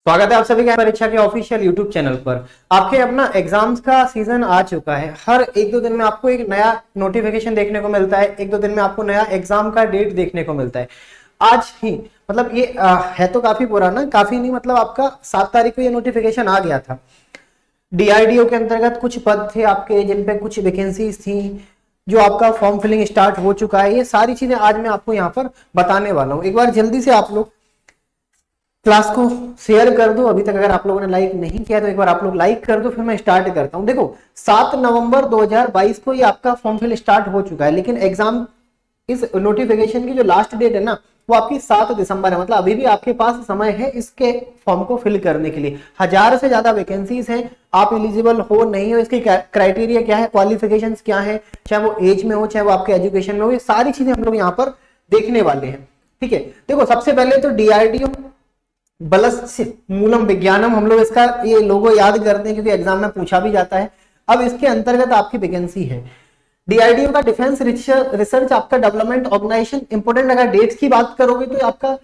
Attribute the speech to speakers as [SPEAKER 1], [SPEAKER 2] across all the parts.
[SPEAKER 1] स्वागत है आप सभी का परीक्षा के ऑफिशियल यूट्यूब चैनल पर। आपके अपना एग्जाम्स का सीजन आ चुका है। हर एक दो दिन में आपको एक नया नोटिफिकेशन देखने को मिलता है, एक दो दिन में आपको नया एग्जाम का डेट देखने को मिलता है। आज ही मतलब ये है तो काफी पुराना, काफी नहीं मतलब आपका 7 तारीख को ये नोटिफिकेशन आ गया था। डीआरडीओ के अंतर्गत कुछ पद थे आपके जिन पे कुछ वैकेंसीज थी, जो आपका फॉर्म फिलिंग स्टार्ट हो चुका है। ये सारी चीजें आज मैं आपको यहाँ पर बताने वाला हूँ। एक बार जल्दी से आप लोग क्लास को शेयर कर दो। अभी तक अगर आप लोगों ने लाइक नहीं किया तो एक बार आप लोग लाइक कर दो, फिर मैं स्टार्ट करता हूं। देखो 7 नवंबर 2022 को ये आपका फॉर्म फिल स्टार्ट हो चुका है, लेकिन एग्जाम इस नोटिफिकेशन की जो लास्ट डेट है ना वो आपकी 7 दिसंबर है। मतलब अभी भी आपके पास समय है इसके फॉर्म को फिल करने के लिए। 1000 से ज्यादा वैकेंसीज हैं, आप एलिजिबल हो नहीं हो, इसकी क्राइटेरिया क्या है, क्वालिफिकेशंस क्या है, चाहे वो एज में हो चाहे वो आपके एजुकेशन में हो, ये सारी चीजें हम लोग यहाँ पर देखने वाले हैं। ठीक है, देखो सबसे पहले तो डीआरडीओ बलस्य मूलम विज्ञानम, हम लोग इसका ये लोगो याद करते हैं क्योंकि एग्जाम में पूछा भी जाता है। अब इसके अंतर्गत आपकी वैकेंसी है डीआरडीओ का डिफेंस रिसर्च आपका डेवलपमेंट ऑर्गेनाइजेशन। इंपोर्टेंट अगर डेट्स की बात करोगे तो आपका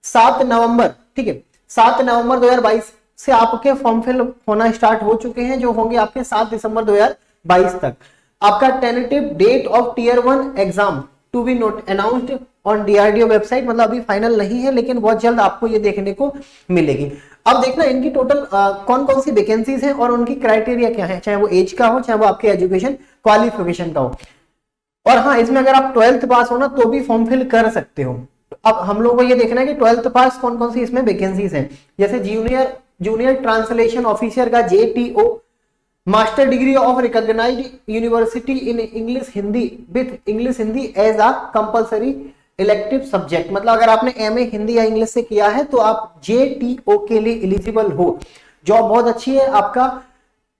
[SPEAKER 1] 7 नवंबर, ठीक है, 7 नवंबर 2022 से आपके फॉर्म फिल होना स्टार्ट हो चुके हैं, जो होंगे आपके 7 दिसंबर 2022 तक। आपका tentative date of tier 1 exam to be not announced on DRDO website, मतलब अभी फाइनल नहीं है लेकिन बहुत जल्द आपको ये देखने को मिलेगी। अब देखना इनकी टोटल कौन कौन सी वैकेंसीज हैं और उनकी क्राइटेरिया क्या है, चाहे वो एज का हो चाहे वो आपके एजुकेशन क्वालिफिकेशन का हो। और हाँ, इसमें अगर आप 12th पास हो ना तो भी फॉर्म फिल कर सकते हो। अब हम लोगों को ये देखना है कि 12th पास कौन कौन सी इसमें वैकेंसीज हैं। जैसे जूनियर ट्रांसलेशन ऑफिसर का JTO, master degree of recognised university in English Hindi with English Hindi as a compulsory elective subject. मतलब अगर आपने MA हिंदी या इंग्लिश से किया है तो आप JTO के लिए एलिजिबल हो। जॉब बहुत अच्छी है, आपका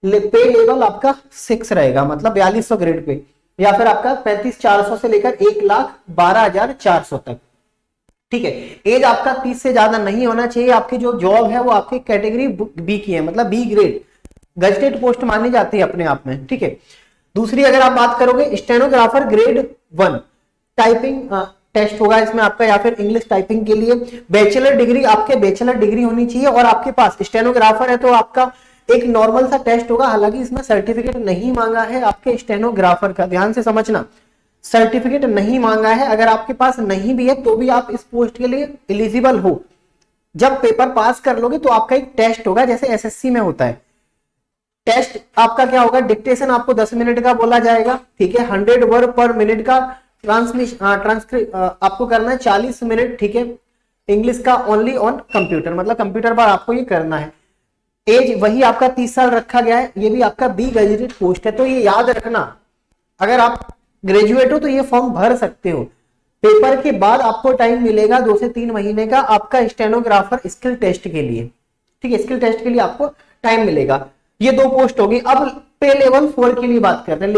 [SPEAKER 1] पे लेवल आपका 6 रहेगा, मतलब 4200 ग्रेड पे, या फिर आपका 35,400 से लेकर 1,12,400 तक। ठीक है, एज आपका 30 से ज्यादा नहीं होना चाहिए। आपकी जो जॉब है वो आपकी कैटेगरी बी की है, मतलब बी ग्रेड गजेटेड पोस्ट मानी जाती है अपने आप में। ठीक है, दूसरी अगर आप बात करोगे स्टेनोग्राफर ग्रेड 1 टाइपिंग टेस्ट होगा इसमें आपका, या फिर इंग्लिश टाइपिंग के लिए बैचलर डिग्री, आपके बैचलर डिग्री होनी चाहिए। और आपके पास स्टेनोग्राफर है तो आपका एक नॉर्मल सा टेस्ट होगा, हालांकि इसमें सर्टिफिकेट नहीं मांगा है आपके स्टेनोग्राफर का, ध्यान से समझना, सर्टिफिकेट नहीं मांगा है। अगर आपके पास नहीं भी है तो भी आप इस पोस्ट के लिए एलिजिबल हो। जब पेपर पास कर लोगे तो आपका एक टेस्ट होगा, जैसे SSC में होता है। टेस्ट आपका क्या होगा, डिक्टेशन आपको 10 मिनट का बोला जाएगा, ठीक है, 100 वर्ड पर मिनट का ट्रांसक्रिप्ट आपको करना है 40 मिनट, ठीक है, इंग्लिश का ओनली ऑन कंप्यूटर, मतलब कंप्यूटर पर आपको ये करना है। एज वही आपका 30 साल रखा गया है, ये भी आपका बी गजेटेड पोस्ट है, तो ये याद रखना। अगर आप ग्रेजुएट हो तो ये फॉर्म भर सकते हो। पेपर के बाद आपको टाइम मिलेगा 2 से 3 महीने का आपका स्टेनोग्राफर स्किल टेस्ट के लिए। ठीक है, स्किल टेस्ट के लिए आपको टाइम मिलेगा। ये 2 पोस्ट होगी। अब पे लेवल 4 के लिए बात करते हैं।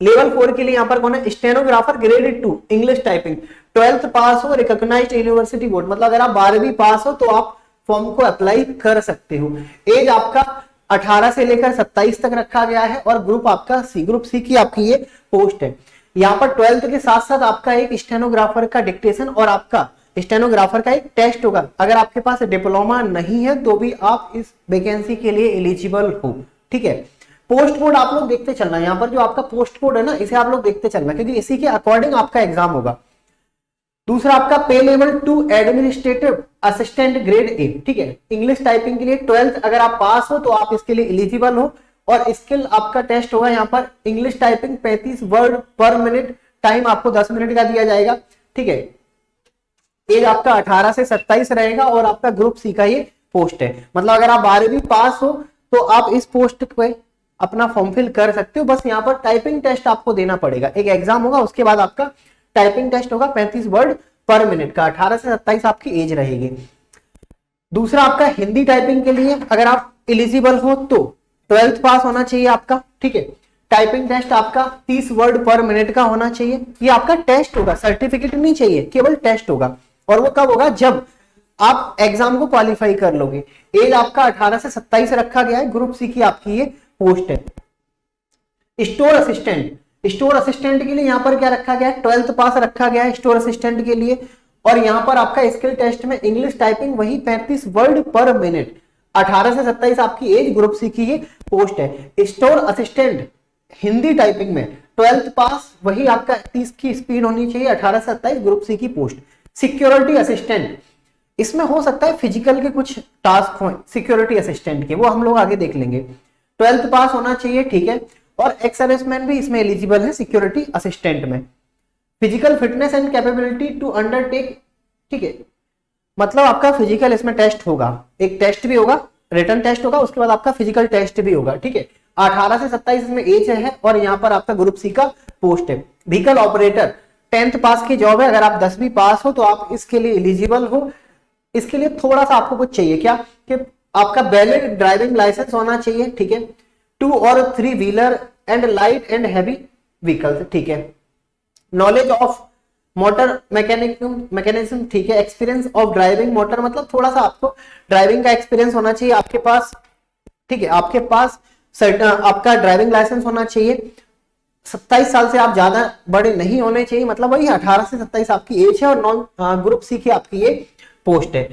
[SPEAKER 1] लेवल 4 के लिए यहां पर कौन है, stenographer grade 2 English typing, 12th पास हो, रिकॉग्नाइज्ड यूनिवर्सिटी बोर्ड, मतलब अगर आप 12वीं पास हो तो आप फॉर्म को अप्लाई कर सकते हो। एज आपका 18 से लेकर 27 तक रखा गया है और ग्रुप आपका ग्रुप सी की आपकी ये पोस्ट है। यहाँ पर 12th के साथ साथ आपका एक स्टेनोग्राफर का डिक्टेशन और आपका स्टेनोग्राफर का एक टेस्ट होगा। अगर आपके पास डिप्लोमा नहीं है तो भी आप इस वैकेंसी के लिए एलिजिबल हो। ठीक है, पोस्ट कोड आप लोग देखते चलना, यहाँ पर जो आपका पोस्ट कोड है ना इसे आप लोग देखते चलना, क्योंकि इसी के अकॉर्डिंग आपका एग्जाम होगा। दूसरा आपका पे level 2 administrative assistant grade A, ठीक है, इंग्लिश टाइपिंग के लिए 12th अगर आप पास हो तो आप इसके लिए एलिजिबल हो। और स्किल आपका टेस्ट होगा यहाँ पर इंग्लिश टाइपिंग 35 वर्ड पर मिनट, टाइम आपको 10 मिनट का दिया जाएगा। ठीक है, एज आपका 18 से 27 रहेगा और आपका ग्रुप सी का ये पोस्ट है। मतलब अगर आप 12वीं पास हो तो आप इस पोस्ट पे अपना फॉर्म फिल कर सकते हो। बस यहाँ पर टाइपिंग टेस्ट आपको देना पड़ेगा, एक एग्जाम होगा, उसके बाद आपका टाइपिंग टेस्ट होगा 35 वर्ड पर मिनट का, 18 से 27 आपकी एज रहेगी। दूसरा आपका हिंदी टाइपिंग के लिए अगर आप एलिजिबल हो तो 12th पास होना चाहिए आपका। ठीक है, टाइपिंग टेस्ट आपका 30 वर्ड पर मिनट का होना चाहिए। ये आपका टेस्ट होगा, सर्टिफिकेट नहीं चाहिए, केवल टेस्ट होगा। और वो कब होगा, जब आप एग्जाम को क्वालिफाई कर लोगे। एज आपका 18 से 27 रखा गया है, ग्रुप सी की आपकी ये पोस्ट है। स्टोर असिस्टेंट के लिए यहां पर क्या रखा गया है, 12th पास रखा गया है स्टोर असिस्टेंट के लिए। और यहाँ पर आपका स्किल टेस्ट में इंग्लिश टाइपिंग वही 35 वर्ड पर मिनट। 18 से 27 आपकी एज, ग्रुप सी की ये पोस्ट है। स्टोर असिस्टेंट हिंदी टाइपिंग में 12th पास, वही आपका 30 की स्पीड होनी चाहिए। 18 से 27 ग्रुप सी की पोस्ट। सिक्योरिटी असिस्टेंट, इसमें हो सकता है फिजिकल के कुछ टास्क हो सिक्योरिटी असिस्टेंट के, वो हम लोग आगे देख लेंगे। 12th पास होना चाहिए, ठीक है। और एक्स सर्विसमैन भी इसमें एलिजिबल है सिक्योरिटी असिस्टेंट में। Physical fitness and capability to undertake, ठीक है, मतलब आपका फिजिकल इसमें टेस्ट होगा, एक टेस्ट भी होगा, रिटन टेस्ट होगा, उसके बाद आपका फिजिकल टेस्ट भी होगा, ठीक है। 18 से 27 इसमें एज है और यहाँ पर आपका ग्रुप सी का पोस्ट है। व्हीकल ऑपरेटर 10th पास की जॉब है, अगर आप 10वीं पास हो तो आप इसके लिए एलिजिबल हो। इसके लिए थोड़ा सा आपको कुछ चाहिए, क्या कि आपका वैलिड ड्राइविंग लाइसेंस होना चाहिए, ठीक है। 2 और 3 wheeler and light and heavy vehicles, ठीक है। नॉलेज ऑफ मोटर मैकेनिज्म, ठीक है। एक्सपीरियंस ऑफ ड्राइविंग मोटर, मतलब थोड़ा सा आपको ड्राइविंग का एक्सपीरियंस होना चाहिए आपके पास, ठीक है। आपके पास आपका ड्राइविंग लाइसेंस होना चाहिए। 27 साल से आप ज्यादा बड़े नहीं होने चाहिए, मतलब वही 18 से 27 आपकी एज है और नॉन ग्रुप सी की आपकी ये पोस्ट है।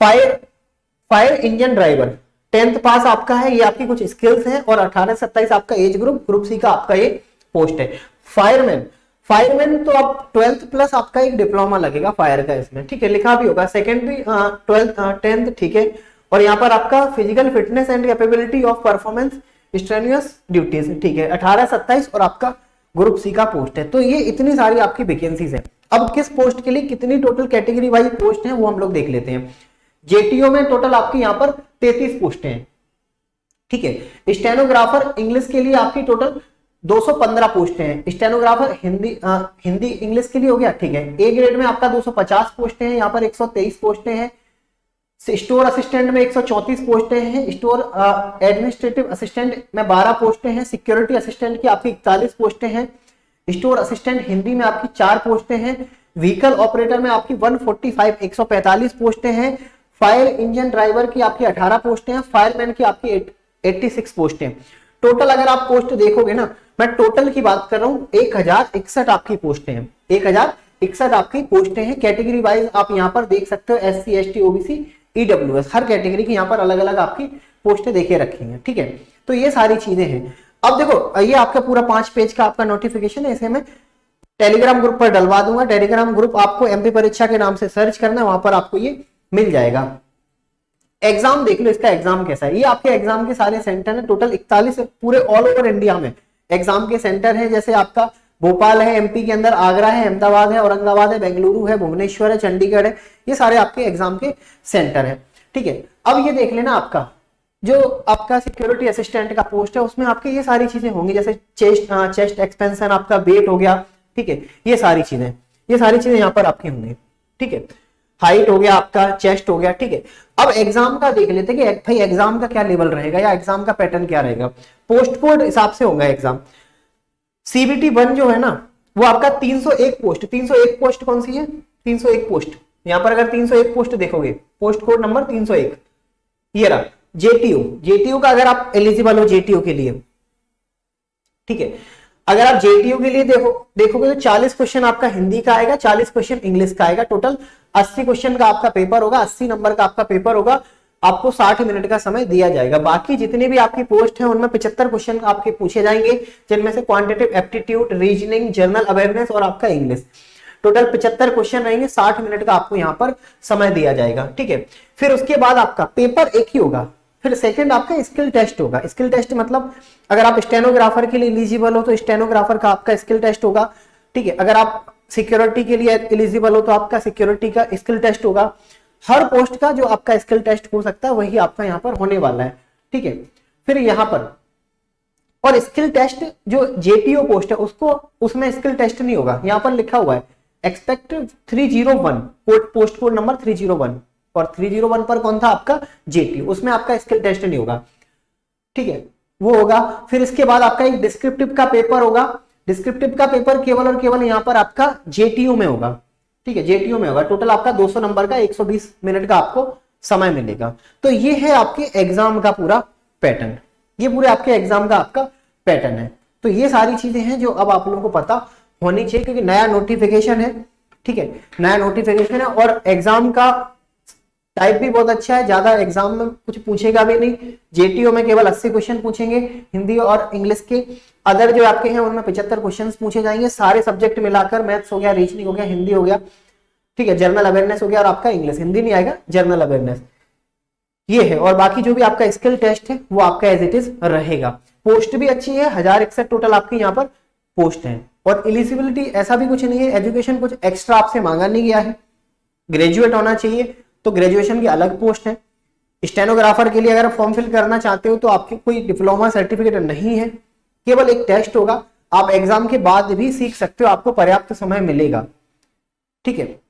[SPEAKER 1] फायर इंजन ड्राइवर 10th पास आपका है, ये आपकी कुछ स्किल्स हैं और 18 से 27 आपका एज ग्रुप सी का आपका ये पोस्ट है। फायरमैन तो आप 12th प्लस आपका एक डिप्लोमा लगेगा फायर का इसमें, ठीक है, लिखा भी होगा। सेकेंडरी 10th, ठीक है। और यहाँ पर आपका physical fitness and capability of performance strenuous duties, ठीक है। 18 27 और आपका ग्रुप सी का पोस्ट है। तो ये इतनी सारी आपकी वैकेंसीज है। अब किस पोस्ट के लिए कितनी टोटल कैटेगरी वाइज पोस्ट है वो हम लोग देख लेते हैं। जेटीओ में टोटल आपकी यहाँ पर 33 पोस्टें हैं, ठीक है। स्टेनोग्राफर इंग्लिश के लिए आपकी टोटल 215 पोस्टें हैं। स्टेनोग्राफर हिंदी इंग्लिश के लिए हो गया, ठीक है। ए ग्रेड में आपका 250 पोस्टें हैं, यहाँ पर 123 पोस्टें हैं। स्टोर असिस्टेंट में 134 पोस्टें हैं। स्टोर एडमिनिस्ट्रेटिव असिस्टेंट में 12 पोस्टें हैं। सिक्योरिटी असिस्टेंट की आपकी 41 पोस्टें हैं। स्टोर असिस्टेंट हिंदी में आपकी 4 पोस्टें हैं। व्हीकल ऑपरेटर में आपकी 145 पोस्टें हैं। फायर इंजन ड्राइवर की आपकी 18 पोस्टें हैं। फायरमैन की आपकी 86 पोस्टें। टोटल अगर आप पोस्ट देखोगे ना, मैं टोटल की बात कर रहा हूं, 1061 आपकी पोस्टें हैं। 1061 आपकी पोस्टें हैं। कैटेगरी वाइज आप यहाँ पर देख सकते हो, SC ST OBC EWS, हर कैटेगरी की यहाँ पर अलग अलग आपकी पोस्टें देखे रखी हैं, ठीक है। तो ये सारी चीजें हैं। अब देखो, ये आपका पूरा 5 पेज का आपका नोटिफिकेशन है, इसे मैं टेलीग्राम ग्रुप पर डलवा दूंगा। टेलीग्राम ग्रुप आपको MP परीक्षा के नाम से सर्च करना है, वहां पर आपको ये मिल जाएगा। एग्जाम देख लो, इसका एग्जाम कैसा है। ये आपके एग्जाम के सारे सेंटर है, टोटल 41 पूरे ऑल ओवर इंडिया में एग्जाम के सेंटर है। जैसे आपका भोपाल है MP के अंदर, आगरा है, अहमदाबाद है, औरंगाबाद है, बेंगलुरु है, भुवनेश्वर है, चंडीगढ़ है, ये सारे आपके एग्जाम के सेंटर है, ठीक है। अब ये देख लेना, आपका जो आपका सिक्योरिटी असिस्टेंट का पोस्ट है उसमें आपके ये सारी चीजें होंगी, जैसे चेस्ट एक्सपेंशन, आपका वेट हो गया, ठीक है। ये सारी चीजें यहाँ पर आपकी होंगी, ठीक है। हाइट हो गया, आपका चेस्ट हो गया, ठीक है। अब एग्जाम का देख लेते हैं कि भाई एग्जाम का क्या लेवल रहेगा या एग्जाम का पैटर्न क्या रहेगा। पोस्ट कोड हिसाब से होगा एग्जाम। CBT 1 जो है ना, वो आपका 301 पोस्ट। 301 पोस्ट कौन सी है? 301 पोस्ट। यहां पर अगर 301 पोस्ट देखोगे, पोस्ट कोड नंबर 301, ये रहा। जेटीयू का अगर आप एलिजिबल हो जेटीयू के लिए, ठीक है, अगर आप जेटीयू के लिए देखोगे तो 40 क्वेश्चन आपका हिंदी का आएगा, 40 क्वेश्चन इंग्लिश का आएगा। टोटल 80 क्वेश्चन का आपका पेपर होगा, 80 नंबर का आपका पेपर होगा। आपको 60 मिनट का समय दिया जाएगा। बाकी जितनी भी आपकी पोस्ट है उनमें 75 क्वेश्चन आपके पूछे जाएंगे, जिनमें से quantitative aptitude, reasoning, general awareness और आपका इंग्लिश। टोटल 75 क्वेश्चन रहेंगे, 60 मिनट का आपको यहाँ पर समय दिया जाएगा, ठीक है। फिर उसके बाद आपका पेपर एक ही होगा। फिर सेकंड आपका स्किल टेस्ट होगा। स्किल टेस्ट मतलब अगर आप स्टेनोग्राफर के लिए एलिजिबल हो तो स्टेनोग्राफर का आपका स्किल टेस्ट होगा, ठीक है। अगर आप सिक्योरिटी के लिए एलिजिबल हो तो आपका सिक्योरिटी का स्किल टेस्ट होगा। हर पोस्ट का जो आपका स्किल टेस्ट हो सकता है वही आपका यहाँ पर होने वाला है, ठीक है। फिर यहाँ पर और स्किल टेस्ट जो जेटीओ पोस्ट है उसमें स्किल टेस्ट नहीं होगा। यहाँ पर लिखा हुआ है एक्सपेक्ट 301, पोस्ट कोड नंबर 301, और 301 पर कौन था आपका जेटीओ, उसमें आपका स्किल टेस्ट नहीं होगा, ठीक है, वो होगा। फिर इसके बाद आपका एक डिस्क्रिप्टिव का पेपर होगा। डिस्क्रिप्टिव का पेपर केवल और केवल यहाँ पर आपका जेटीयू में होगा, ठीक है, जेटीयू में होगा। टोटल आपका 200 नंबर का 120 मिनट का आपको समय मिलेगा। तो ये है आपके एग्जाम का पूरा पैटर्न, ये पूरे आपके एग्जाम का आपका पैटर्न है। तो ये सारी चीजें हैं जो अब आप लोगों को पता होनी चाहिए, क्योंकि नया नोटिफिकेशन है, ठीक है, नया नोटिफिकेशन है और एग्जाम का टाइप भी बहुत अच्छा है, ज्यादा एग्जाम में कुछ पूछेगा भी नहीं। जेटीओ में केवल 80 क्वेश्चन पूछेंगे हिंदी और इंग्लिश के, अदर जो आपके हैं उनमें 75 क्वेश्चन पूछे जाएंगे, सारे सब्जेक्ट मिलाकर, मैथ्स हो गया, रीजनिंग हो गया, हिंदी हो गया, ठीक है, जनरल अवेयरनेस हो गया और आपका इंग्लिश, हिंदी नहीं आएगा, जनरल अवेयरनेस ये है। और बाकी जो भी आपका स्किल टेस्ट है वो आपका एज इट इज रहेगा। पोस्ट भी अच्छी है, 1061 टोटल आपकी यहाँ पर पोस्ट है। और एलिजिबिलिटी ऐसा भी कुछ नहीं है, एजुकेशन कुछ एक्स्ट्रा आपसे मांगा नहीं गया है, ग्रेजुएट होना चाहिए, तो ग्रेजुएशन की अलग पोस्ट है। स्टेनोग्राफर के लिए अगर फॉर्म फिल करना चाहते हो तो आपके कोई डिप्लोमा सर्टिफिकेट नहीं है, केवल एक टेस्ट होगा, आप एग्जाम के बाद भी सीख सकते हो, आपको पर्याप्त समय मिलेगा, ठीक है।